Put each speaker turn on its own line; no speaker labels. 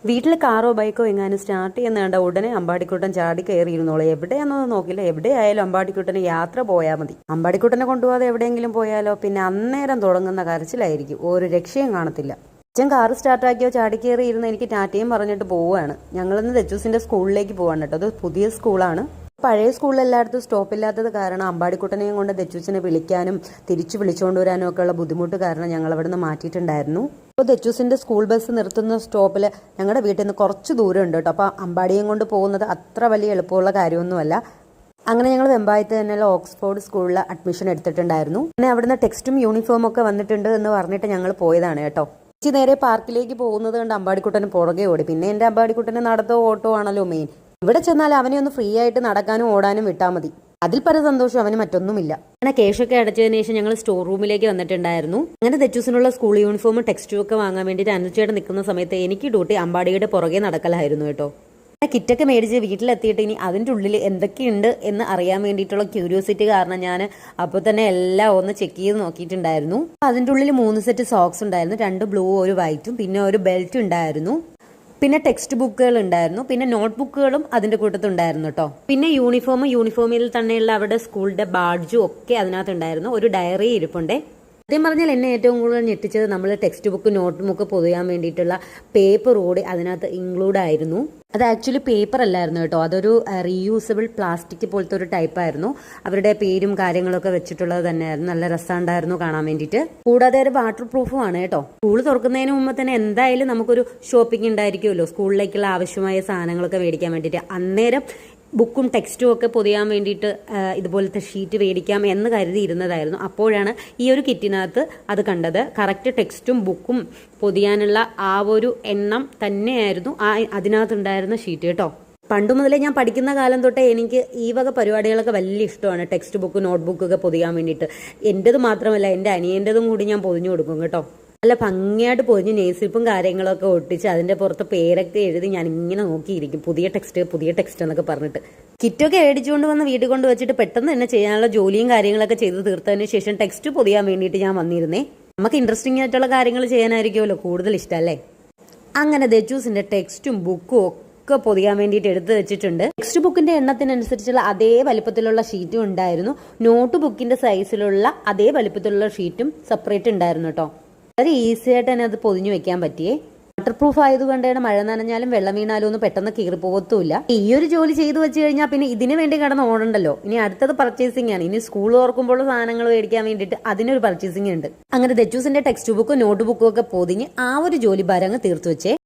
വീട്ടിൽ കാറോ ബൈക്കോ എങ്ങാനും സ്റ്റാർട്ട് ചെയ്യുന്ന ഉടനെ അമ്പാടിക്കുട്ടൻ ചാടി കയറിയിരുന്നോളൂ. എവിടെയാണെന്ന് നോക്കില്ല, എവിടെയായാലും അമ്പാടിക്കുട്ടന് യാത്ര പോയാൽ മതി. അമ്പാടിക്കുട്ടനെ കൊണ്ടുപോകാതെ എവിടെയെങ്കിലും പോയാലോ പിന്നെ അന്നേരം തുടങ്ങുന്ന കരച്ചിലായിരിക്കും, ഒരു രക്ഷയും കാണത്തില്ല. അച്ഛൻ കാറ് സ്റ്റാർട്ടാക്കിയോ ചാടി കയറി ഇരുന്ന് എനിക്ക് ടാറ്റയും പറഞ്ഞിട്ട് പോവുകയാണ്. ഞങ്ങളിന്ന് ദച്ചൂസിന്റെ സ്കൂളിലേക്ക് പോവാണ് കേട്ടോ. അത് പുതിയ സ്കൂളാണ്. പഴയ സ്കൂളിൽ എല്ലായിടത്തും സ്റ്റോപ്പില്ലാത്തത് കാരണം അമ്പാടിക്കുട്ടനെയും കൊണ്ട് ദച്ചൂസിനെ വിളിക്കാനും തിരിച്ചു വിളിച്ചുകൊണ്ട് വരാനും ഒക്കെ ഉള്ള ബുദ്ധിമുട്ട് കാരണം ഞങ്ങൾ അവിടെ നിന്ന് മാറ്റിയിട്ടുണ്ടായിരുന്നു. അപ്പോൾ ദച്ചൂസിന്റെ സ്കൂൾ ബസ് നിർത്തുന്ന സ്റ്റോപ്പിൽ ഞങ്ങളുടെ വീട്ടിൽ നിന്ന് കുറച്ച് ദൂരം ഉണ്ട് കേട്ടോ. അപ്പോൾ അമ്പാടിയും കൊണ്ട് പോകുന്നത് അത്ര വലിയ എളുപ്പമുള്ള കാര്യമൊന്നുമല്ല. അങ്ങനെ ഞങ്ങൾ വെമ്പായത്ത് തന്നെയുള്ള ഓക്സ്ഫോർഡ് സ്കൂളിൽ അഡ്മിഷൻ എടുത്തിട്ടുണ്ടായിരുന്നു. പിന്നെ അവിടുന്ന് ടെക്സ്റ്റും യൂണിഫോമും ഒക്കെ വന്നിട്ടുണ്ട് എന്ന് പറഞ്ഞിട്ട് ഞങ്ങൾ പോയതാണ് കേട്ടോ. നേരെ പാർക്കിലേക്ക് പോകുന്നത് കണ്ട് അമ്പാടിക്കുട്ടന് പുറകെ ഓടി. പിന്നെ എൻ്റെ അമ്പാടിക്കുട്ടന് നടത്തോ ഓട്ടോ ആണല്ലോ മെയിൻ. ഇവിടെ ചെന്നാൽ അവനെ ഒന്ന് ഫ്രീ ആയിട്ട് നടക്കാനും ഓടാനും വിട്ടാൽ മതി. അതിൽ പല സന്തോഷം അവന് മറ്റൊന്നുമില്ല. അങ്ങനെ കേഷൊക്കെ അടച്ചതിന് ശേഷം ഞങ്ങൾ സ്റ്റോർ റൂമിലേക്ക് വന്നിട്ടുണ്ടായിരുന്നു. അങ്ങനെ ദച്ചൂസിനുള്ള സ്കൂൾ യൂണിഫോമും ടെക്സ്റ്റും ഒക്കെ വാങ്ങാൻ വേണ്ടിയിട്ട് അനുചേട്ടൻ നിൽക്കുന്ന സമയത്ത് എനിക്ക് ഡ്യൂട്ടി അമ്പാടിയുടെ പുറകെ നടക്കലായിരുന്നു കേട്ടോ. കിറ്റൊക്കെ മേടിച്ച് വീട്ടിലെത്തിയിട്ട് ഇനി അതിൻ്റെ ഉള്ളിൽ എന്തൊക്കെയുണ്ട് എന്ന് അറിയാൻ വേണ്ടിയിട്ടുള്ള ക്യൂരിയോസിറ്റി കാരണം ഞാൻ അപ്പോൾ തന്നെ എല്ലാം ഒന്ന് ചെക്ക് ചെയ്ത് നോക്കിയിട്ടുണ്ടായിരുന്നു. അതിൻ്റെ ഉള്ളിൽ 3 സെറ്റ് സോക്സ് ഉണ്ടായിരുന്നു, 2 ബ്ലൂ 1 വൈറ്റും പിന്നെ ഒരു ബെൽറ്റ് ഉണ്ടായിരുന്നു. പിന്നെ ടെക്സ്റ്റ് ബുക്കുകൾ ഉണ്ടായിരുന്നു, പിന്നെ നോട്ട് ബുക്കുകളും അതിന്റെ കൂട്ടത്തുണ്ടായിരുന്നു കേട്ടോ. പിന്നെ യൂണിഫോമിൽ തന്നെയുള്ള അവരുടെ സ്കൂളിന്റെ ബാഡ്ജും ഒക്കെ അതിനകത്ത് ഉണ്ടായിരുന്നു. ഒരു ഡയറി ഇരിപ്പുണ്ടേ. സത്യം പറഞ്ഞാൽ എന്നെ ഏറ്റവും കൂടുതൽ ഞെട്ടിച്ചത് നമ്മൾ ടെക്സ്റ്റ് ബുക്ക് നോട്ട് ബുക്ക് പൊതിയാൻ വേണ്ടിയിട്ടുള്ള പേപ്പർ കൂടി അതിനകത്ത് ഇൻക്ലൂഡ് ആയിരുന്നു. അത് ആക്ച്വലി പേപ്പർ അല്ലായിരുന്നു കേട്ടോ, അതൊരു റീയൂസബിൾ പ്ലാസ്റ്റിക് പോലത്തെ ഒരു ടൈപ്പായിരുന്നു. അവരുടെ പേരും കാര്യങ്ങളൊക്കെ വെച്ചിട്ടുള്ളത് തന്നെയായിരുന്നു. നല്ല രസമുണ്ടായിരുന്നു കാണാൻ വേണ്ടിയിട്ട്. കൂടാതെ ഒരു വാട്ടർ പ്രൂഫുമാണ് കേട്ടോ. സ്കൂൾ തുറക്കുന്നതിന് മുമ്പ് തന്നെ എന്തായാലും നമുക്കൊരു ഷോപ്പിംഗ് ഉണ്ടായിരിക്കുമല്ലോ, സ്കൂളിലേക്കുള്ള ആവശ്യമായ സാധനങ്ങളൊക്കെ മേടിക്കാൻ വേണ്ടിയിട്ട്. അന്നേരം ബുക്കും ടെക്സ്റ്റും ഒക്കെ പൊതിയാൻ വേണ്ടിയിട്ട് ഇതുപോലത്തെ ഷീറ്റ് മേടിക്കാം എന്ന് കരുതിയിരുന്നതായിരുന്നു. അപ്പോഴാണ് ഈ ഒരു കിറ്റിനകത്ത് അത് കണ്ടത്. കറക്റ്റ് ടെക്സ്റ്റും ബുക്കും പൊതിയാനുള്ള ആ ഒരു എണ്ണം തന്നെയായിരുന്നു അതിനകത്തുണ്ടായിരുന്ന ഷീറ്റ് കേട്ടോ. പണ്ട് മുതലേ ഞാൻ പഠിക്കുന്ന കാലം തൊട്ടേ എനിക്ക് ഈ വക പരിപാടികളൊക്കെ വലിയ ഇഷ്ടമാണ്. ടെക്സ്റ്റ് ബുക്ക് നോട്ട് ബുക്കൊക്കെ പൊതിയാൻ വേണ്ടിയിട്ട്. എൻ്റെത് മാത്രമല്ല, എൻ്റെ അനിയൻ്റെതും കൂടി ഞാൻ പൊതിഞ്ഞു കൊടുക്കും കേട്ടോ. നല്ല ഭംഗിയായിട്ട് പൊതിഞ്ഞ് നെയ്സിപ്പും കാര്യങ്ങളൊക്കെ ഒട്ടിച്ച് അതിൻ്റെ പുറത്ത് പേരൊക്കെ എഴുതി ഞാൻ ഇങ്ങനെ നോക്കിയിരിക്കും, പുതിയ ടെക്സ്റ്റ് എന്നൊക്കെ പറഞ്ഞിട്ട്. കിറ്റൊക്കെ മേടിച്ചുകൊണ്ട് വന്ന് വീട്ടിൽ കൊണ്ട് വെച്ചിട്ട് പെട്ടെന്ന് തന്നെ ചെയ്യാനുള്ള ജോലിയും കാര്യങ്ങളൊക്കെ ചെയ്ത് തീർത്തതിന് ശേഷം ടെക്സ്റ്റ് പൊതിയാൻ വേണ്ടിയിട്ട് ഞാൻ വന്നിരുന്നേ. നമുക്ക് ഇൻട്രസ്റ്റിംഗ് ആയിട്ടുള്ള കാര്യങ്ങൾ ചെയ്യാനായിരിക്കുമല്ലോ കൂടുതൽ ഇഷ്ടമല്ലേ. അങ്ങനെ ദച്ചൂസിന്റെ ടെക്സ്റ്റും ബുക്കും ഒക്കെ പൊതിയാൻ വേണ്ടിയിട്ട് എടുത്ത് വെച്ചിട്ടുണ്ട്. ടെക്സ്റ്റ് ബുക്കിന്റെ എണ്ണത്തിനനുസരിച്ചുള്ള അതേ വലിപ്പത്തിലുള്ള ഷീറ്റും ഉണ്ടായിരുന്നു. നോട്ട് ബുക്കിന്റെ സൈസിലുള്ള അതേ വലിപ്പത്തിലുള്ള ഷീറ്റും സെപ്പറേറ്റ് ഉണ്ടായിരുന്നു കേട്ടോ. വളരെ ഈസി ആയിട്ട് തന്നെ അത് പൊതിഞ്ഞു വെക്കാൻ പറ്റിയേ. വാട്ടർ പ്രൂഫ് ആയതുകൊണ്ടാണ് മഴ നനഞ്ഞാലും വെള്ളം വീണാലും ഒന്നും പെട്ടെന്ന് കീറിപ്പോകത്തുമില്ല. ഈ ഒരു ജോലി ചെയ്തു വെച്ച് കഴിഞ്ഞാൽ പിന്നെ ഇതിന് വേണ്ടി കിടന്ന് ഓടണ്ടല്ലോ. ഇനി അടുത്തത് പർച്ചേസിംഗ് ആണ്. ഇനി സ്കൂൾ ഓർക്കുമ്പോൾ സാധനങ്ങൾ മേടിക്കാൻ വേണ്ടിയിട്ട് അതിനൊരു പർച്ചേസിംഗ് ഉണ്ട്. അങ്ങനെ ദച്ചൂസിന്റെ ടെക്സ്റ്റ് ബുക്കും നോട്ട് ബുക്കും ഒക്കെ പൊതിഞ്ഞ് ആ ഒരു ജോലി ഭാരം അങ്ങ് തീർത്തു വെച്ചേ.